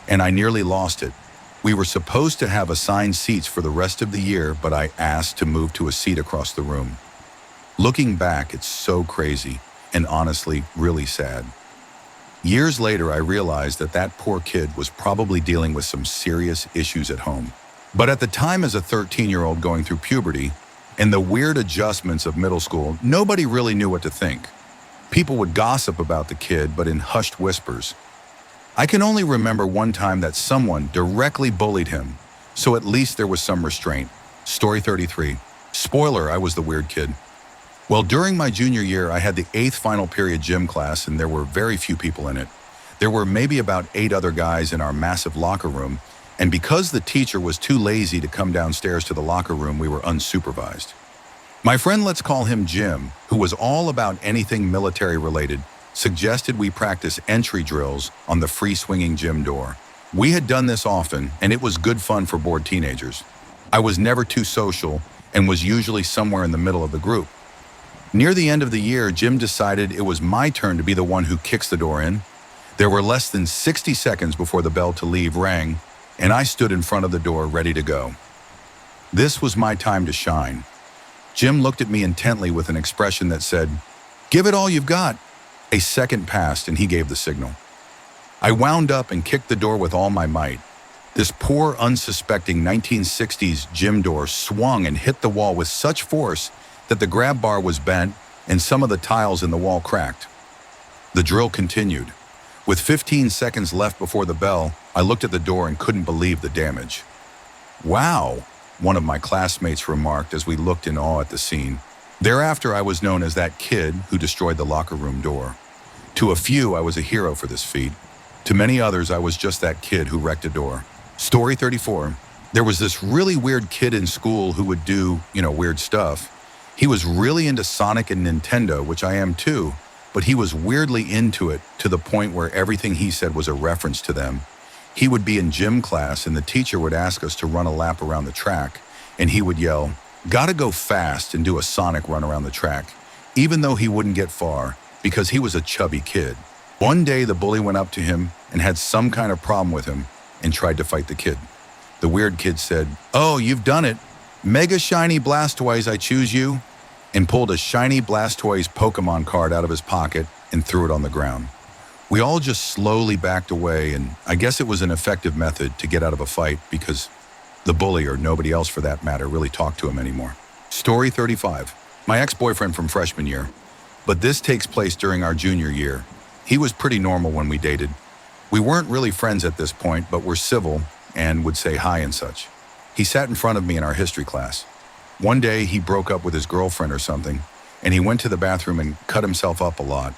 and I nearly lost it. We were supposed to have assigned seats for the rest of the year, but I asked to move to a seat across the room. Looking back, it's so crazy, and honestly, really sad. Years later, I realized that that poor kid was probably dealing with some serious issues at home. But at the time, as a 13-year-old going through puberty and the weird adjustments of middle school, nobody really knew what to think. People would gossip about the kid, but in hushed whispers. I can only remember one time that someone directly bullied him, so at least there was some restraint. Story 33. Spoiler, I was the weird kid. Well, during my junior year, I had the 8th final period gym class, and there were very few people in it. There were maybe about 8 other guys in our massive locker room, and because the teacher was too lazy to come downstairs to the locker room, we were unsupervised. My friend, let's call him Jim, who was all about anything military related, suggested we practice entry drills on the free-swinging gym door. We had done this often, and it was good fun for bored teenagers. I was never too social and was usually somewhere in the middle of the group. Near the end of the year, Jim decided it was my turn to be the one who kicks the door in. There were less than 60 seconds before the bell to leave rang, and I stood in front of the door ready to go. This was my time to shine. Jim looked at me intently with an expression that said, "Give it all you've got." A second passed and he gave the signal. I wound up and kicked the door with all my might. This poor, unsuspecting 1960s gym door swung and hit the wall with such force that the grab bar was bent and some of the tiles in the wall cracked. The drill continued. With 15 seconds left before the bell, I looked at the door and couldn't believe the damage. "Wow," one of my classmates remarked as we looked in awe at the scene. Thereafter, I was known as that kid who destroyed the locker room door. To a few, I was a hero for this feat. To many others, I was just that kid who wrecked a door. Story 34. There was this really weird kid in school who would do, weird stuff. He was really into Sonic and Nintendo, which I am too, but he was weirdly into it to the point where everything he said was a reference to them. He would be in gym class and the teacher would ask us to run a lap around the track, and he would yell, "Gotta go fast," and do a Sonic run around the track. Even though he wouldn't get far, because he was a chubby kid. One day, the bully went up to him and had some kind of problem with him and tried to fight the kid. The weird kid said, "Oh, you've done it. Mega Shiny Blastoise, I choose you," and pulled a Shiny Blastoise Pokemon card out of his pocket and threw it on the ground. We all just slowly backed away, and I guess it was an effective method to get out of a fight because the bully, or nobody else for that matter, really talked to him anymore. Story 35. My ex-boyfriend from freshman year, but this takes place during our junior year. He was pretty normal when we dated. We weren't really friends at this point, but were civil and would say hi and such. He sat in front of me in our history class. One day, he broke up with his girlfriend or something, and he went to the bathroom and cut himself up a lot.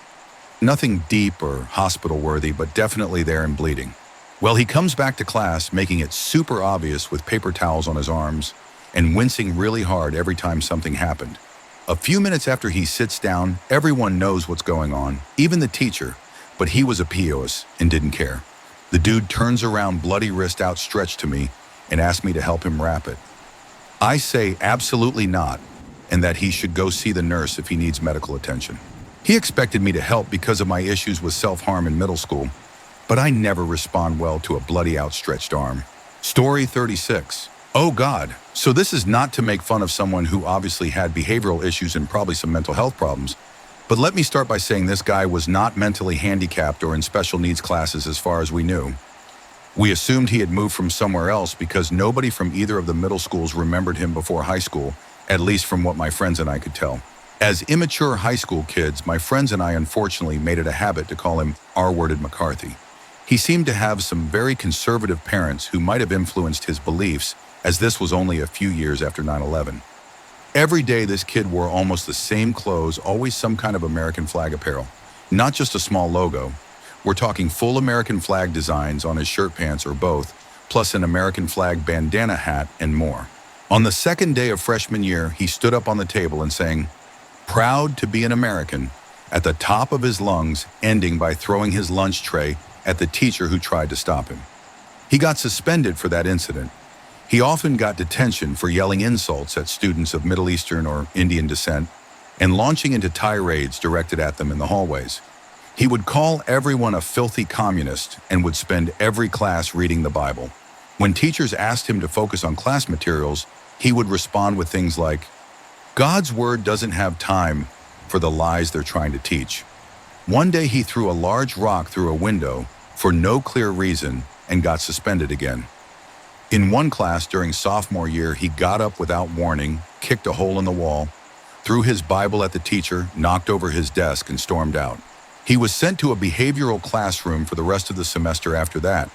Nothing deep or hospital-worthy, but definitely there and bleeding. Well, he comes back to class, making it super obvious with paper towels on his arms and wincing really hard every time something happened. A few minutes after he sits down, everyone knows what's going on, even the teacher, but he was a POS and didn't care. The dude turns around, bloody wrist outstretched to me, and asks me to help him wrap it. I say absolutely not, and that he should go see the nurse if he needs medical attention. He expected me to help because of my issues with self-harm in middle school, but I never respond well to a bloody outstretched arm. Story 36. Oh God, so this is not to make fun of someone who obviously had behavioral issues and probably some mental health problems, but let me start by saying this guy was not mentally handicapped or in special needs classes as far as we knew. We assumed he had moved from somewhere else because nobody from either of the middle schools remembered him before high school, at least from what my friends and I could tell. As immature high school kids, my friends and I unfortunately made it a habit to call him R-worded McCarthy. He seemed to have some very conservative parents who might have influenced his beliefs, as this was only a few years after 9/11. Every day this kid wore almost the same clothes, always some kind of American flag apparel. Not just a small logo. We're talking full American flag designs on his shirt pants or both, plus an American flag bandana hat and more. On the second day of freshman year, he stood up on the table and sang, "Proud to be an American," at the top of his lungs, ending by throwing his lunch tray at the teacher who tried to stop him. He got suspended for that incident. He often got detention for yelling insults at students of Middle Eastern or Indian descent and launching into tirades directed at them in the hallways. He would call everyone a filthy communist and would spend every class reading the Bible. When teachers asked him to focus on class materials, he would respond with things like, "God's word doesn't have time for the lies they're trying to teach." One day he threw a large rock through a window for no clear reason and got suspended again. In one class during sophomore year, he got up without warning, kicked a hole in the wall, threw his Bible at the teacher, knocked over his desk, and stormed out. He was sent to a behavioral classroom for the rest of the semester after that.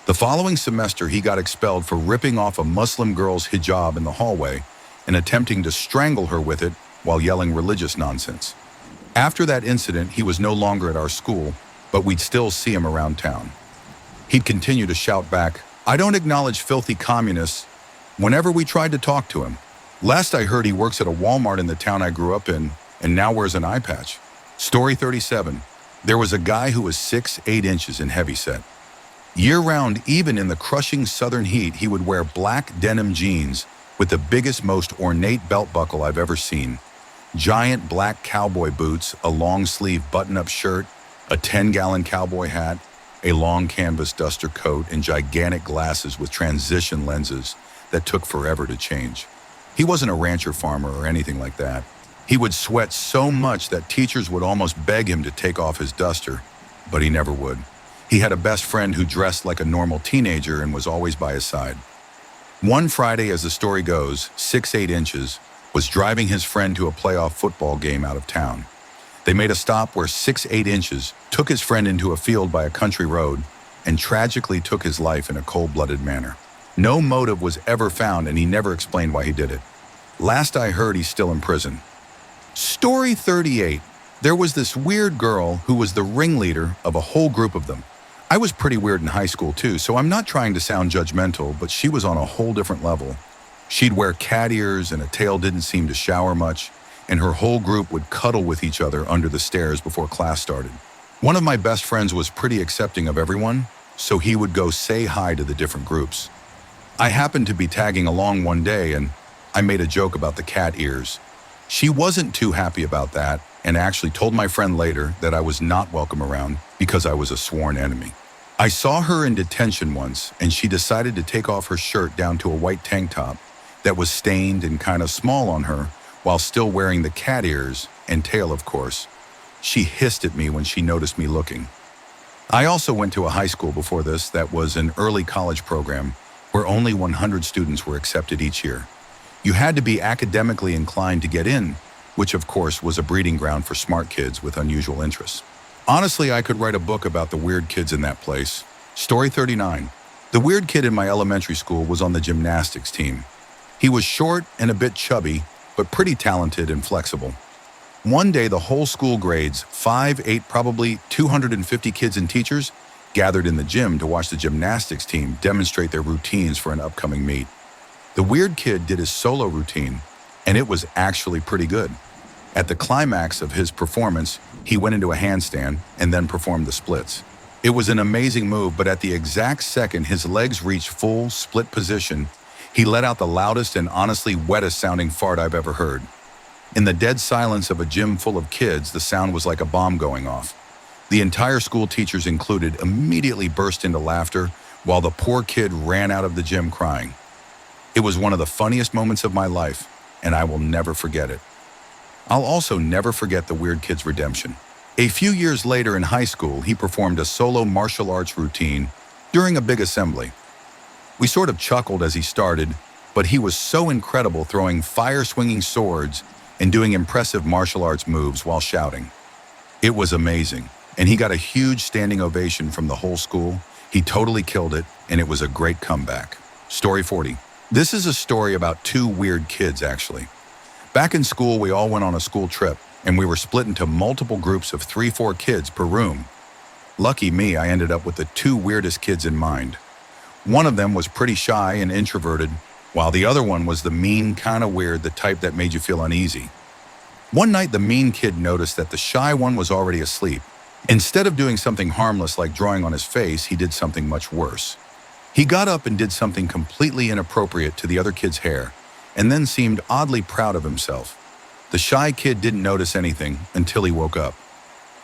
The following semester, he got expelled for ripping off a Muslim girl's hijab in the hallway and attempting to strangle her with it while yelling religious nonsense. After that incident, he was no longer at our school, but we'd still see him around town. He'd continue to shout back, "I don't acknowledge filthy communists," whenever we tried to talk to him. Last I heard, he works at a Walmart in the town I grew up in and now wears an eye patch. Story 37. There was a guy who was 6'8" inches and heavyset. Year-round, even in the crushing southern heat, he would wear black denim jeans with the biggest, most ornate belt buckle I've ever seen. Giant black cowboy boots, a long-sleeve button-up shirt, a 10-gallon cowboy hat, a long canvas duster coat, and gigantic glasses with transition lenses that took forever to change. He wasn't a rancher farmer or anything like that. He would sweat so much that teachers would almost beg him to take off his duster, but he never would. He had a best friend who dressed like a normal teenager and was always by his side. One Friday, as the story goes, 6'8" inches, was driving his friend to a playoff football game out of town. They made a stop where 6'8" inches took his friend into a field by a country road and tragically took his life in a cold-blooded manner. No motive was ever found, and he never explained why he did it. Last I heard, he's still in prison. Story 38. There was this weird girl who was the ringleader of a whole group of them. I was pretty weird in high school too, so I'm not trying to sound judgmental, but she was on a whole different level. She'd wear cat ears and a tail, didn't seem to shower much, and her whole group would cuddle with each other under the stairs before class started. One of my best friends was pretty accepting of everyone, so he would go say hi to the different groups. I happened to be tagging along one day, and I made a joke about the cat ears. She wasn't too happy about that and actually told my friend later that I was not welcome around because I was a sworn enemy. I saw her in detention once, and she decided to take off her shirt down to a white tank top that was stained and kind of small on her while still wearing the cat ears and tail, of course. She hissed at me when she noticed me looking. I also went to a high school before this that was an early college program where only 100 students were accepted each year. You had to be academically inclined to get in, which of course was a breeding ground for smart kids with unusual interests. Honestly, I could write a book about the weird kids in that place. Story 39. The weird kid in my elementary school was on the gymnastics team. He was short and a bit chubby, but pretty talented and flexible. One day, the whole school grades, 5, 8, probably 250 kids and teachers, gathered in the gym to watch the gymnastics team demonstrate their routines for an upcoming meet. The weird kid did his solo routine, and it was actually pretty good. At the climax of his performance, he went into a handstand and then performed the splits. It was an amazing move, but at the exact second his legs reached full split position, he let out the loudest and honestly wettest sounding fart I've ever heard. In the dead silence of a gym full of kids, the sound was like a bomb going off. The entire school, teachers included, immediately burst into laughter while the poor kid ran out of the gym crying. It was one of the funniest moments of my life, and I will never forget it. I'll also never forget the weird kid's redemption. A few years later in high school, he performed a solo martial arts routine during a big assembly. We sort of chuckled as he started, but he was so incredible, throwing fire-swinging swords and doing impressive martial arts moves while shouting. It was amazing, and he got a huge standing ovation from the whole school. He totally killed it, and it was a great comeback. Story 40. This is a story about two weird kids, actually. Back in school, we all went on a school trip, and we were split into multiple groups of 3-4 kids per room. Lucky me, I ended up with the two weirdest kids in mind. One of them was pretty shy and introverted, while the other one was the mean, kind of weird, the type that made you feel uneasy. One night, the mean kid noticed that the shy one was already asleep. Instead of doing something harmless like drawing on his face, he did something much worse. He got up and did something completely inappropriate to the other kid's hair, and then seemed oddly proud of himself. The shy kid didn't notice anything until he woke up.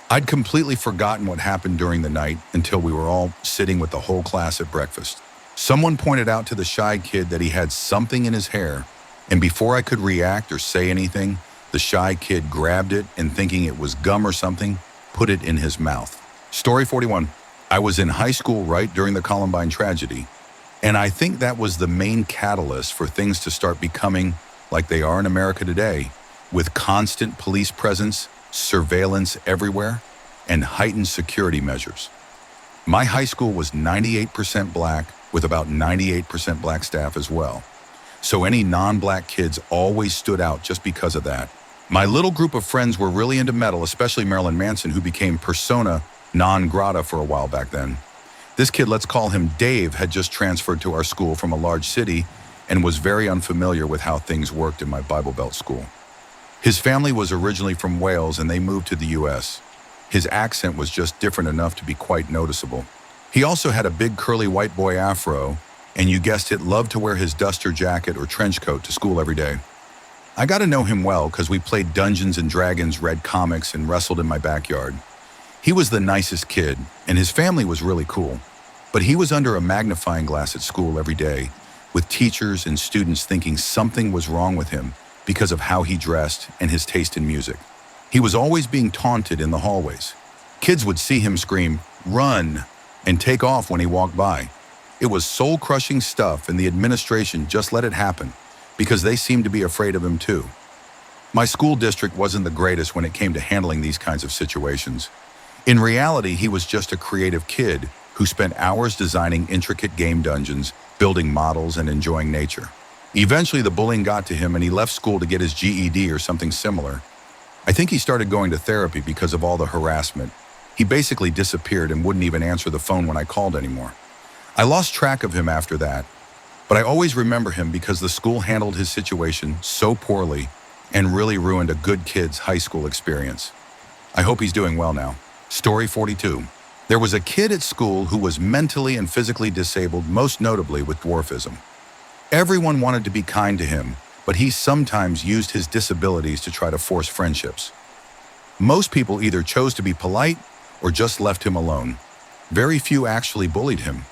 I'd completely forgotten what happened during the night until we were all sitting with the whole class at breakfast. Someone pointed out to the shy kid that he had something in his hair, and before I could react or say anything, the shy kid grabbed it and, thinking it was gum or something, put it in his mouth. Story 41. I was in high school right during the Columbine tragedy, and I think that was the main catalyst for things to start becoming like they are in America today, with constant police presence, surveillance everywhere, and heightened security measures. My high school was 98% black, with about 98% black staff as well. So any non-black kids always stood out just because of that. My little group of friends were really into metal, especially Marilyn Manson, who became persona non grata for a while back then. This kid, let's call him Dave, had just transferred to our school from a large city and was very unfamiliar with how things worked in my Bible Belt school. His family was originally from Wales and they moved to the US. His accent was just different enough to be quite noticeable. He also had a big curly white boy afro, and you guessed it, loved to wear his duster jacket or trench coat to school every day. I got to know him well because we played Dungeons and Dragons, read comics, and wrestled in my backyard. He was the nicest kid, and his family was really cool. But he was under a magnifying glass at school every day, with teachers and students thinking something was wrong with him because of how he dressed and his taste in music. He was always being taunted in the hallways. Kids would see him scream, "Run!" and take off when he walked by. It was soul-crushing stuff, and the administration just let it happen because they seemed to be afraid of him too. My school district wasn't the greatest when it came to handling these kinds of situations. In reality, he was just a creative kid who spent hours designing intricate game dungeons, building models, and enjoying nature. Eventually, the bullying got to him and he left school to get his GED or something similar. I think he started going to therapy because of all the harassment. He basically disappeared and wouldn't even answer the phone when I called anymore. I lost track of him after that, but I always remember him because the school handled his situation so poorly and really ruined a good kid's high school experience. I hope he's doing well now. Story 42. There was a kid at school who was mentally and physically disabled, most notably with dwarfism. Everyone wanted to be kind to him, but he sometimes used his disabilities to try to force friendships. Most people either chose to be polite or just left him alone. Very few actually bullied him.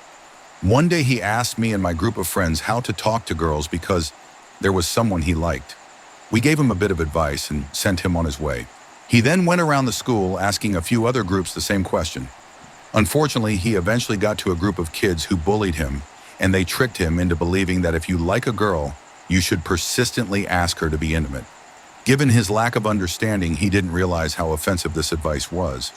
One day he asked me and my group of friends how to talk to girls because there was someone he liked. We gave him a bit of advice and sent him on his way. He then went around the school asking a few other groups the same question. Unfortunately, he eventually got to a group of kids who bullied him, and they tricked him into believing that if you like a girl, you should persistently ask her to be intimate. Given his lack of understanding, he didn't realize how offensive this advice was.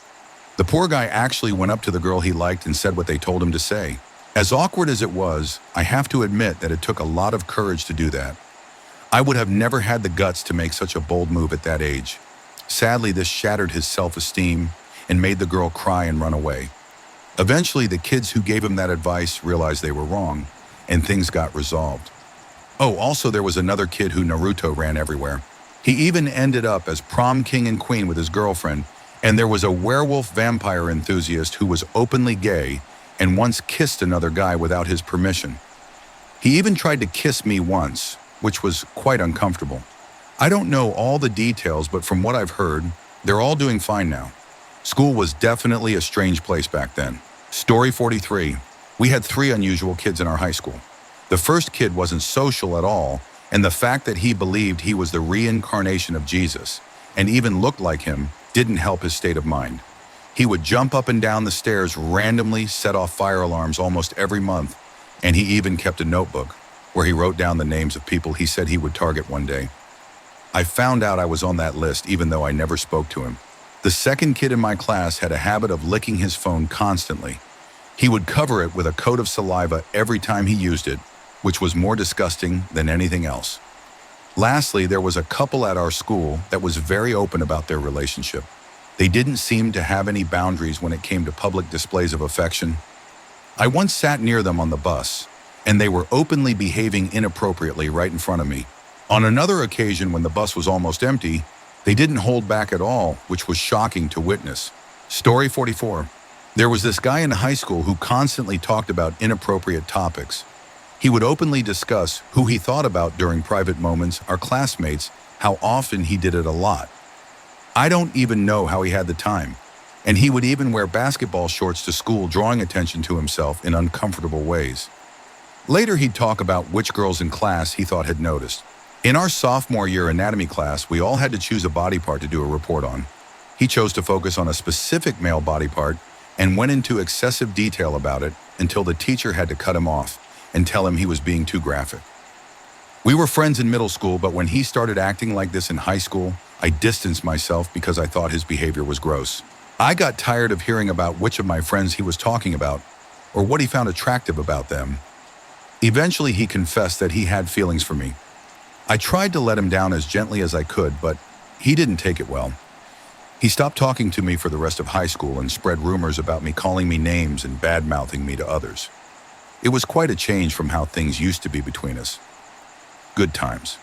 The poor guy actually went up to the girl he liked and said what they told him to say. As awkward as it was, I have to admit that it took a lot of courage to do that. I would have never had the guts to make such a bold move at that age. Sadly, this shattered his self-esteem and made the girl cry and run away. Eventually, the kids who gave him that advice realized they were wrong, and things got resolved. Oh, also there was another kid who Naruto ran everywhere. He even ended up as prom king and queen with his girlfriend, and there was a werewolf vampire enthusiast who was openly gay and once kissed another guy without his permission. He even tried to kiss me once, which was quite uncomfortable. I don't know all the details, but from what I've heard, they're all doing fine now. School was definitely a strange place back then. Story 43. We had 3 unusual kids in our high school. The first kid wasn't social at all, and the fact that he believed he was the reincarnation of Jesus, and even looked like him, didn't help his state of mind. He would jump up and down the stairs randomly, set off fire alarms almost every month, and he even kept a notebook where he wrote down the names of people he said he would target one day. I found out I was on that list even though I never spoke to him. The second kid in my class had a habit of licking his phone constantly. He would cover it with a coat of saliva every time he used it, which was more disgusting than anything else. Lastly, there was a couple at our school that was very open about their relationship. They didn't seem to have any boundaries when it came to public displays of affection. I once sat near them on the bus, and they were openly behaving inappropriately right in front of me. On another occasion, when the bus was almost empty, they didn't hold back at all, which was shocking to witness. Story 44. There was this guy in high school who constantly talked about inappropriate topics. He would openly discuss who he thought about during private moments, our classmates, how often he did it a lot. I don't even know how he had the time. And he would even wear basketball shorts to school, drawing attention to himself in uncomfortable ways. Later, he'd talk about which girls in class he thought had noticed. In our sophomore year anatomy class, we all had to choose a body part to do a report on. He chose to focus on a specific male body part and went into excessive detail about it until the teacher had to cut him off and tell him he was being too graphic. We were friends in middle school, but when he started acting like this in high school, I distanced myself because I thought his behavior was gross. I got tired of hearing about which of my friends he was talking about or what he found attractive about them. Eventually, he confessed that he had feelings for me. I tried to let him down as gently as I could, but he didn't take it well. He stopped talking to me for the rest of high school and spread rumors about me, calling me names and bad-mouthing me to others. It was quite a change from how things used to be between us. Good times.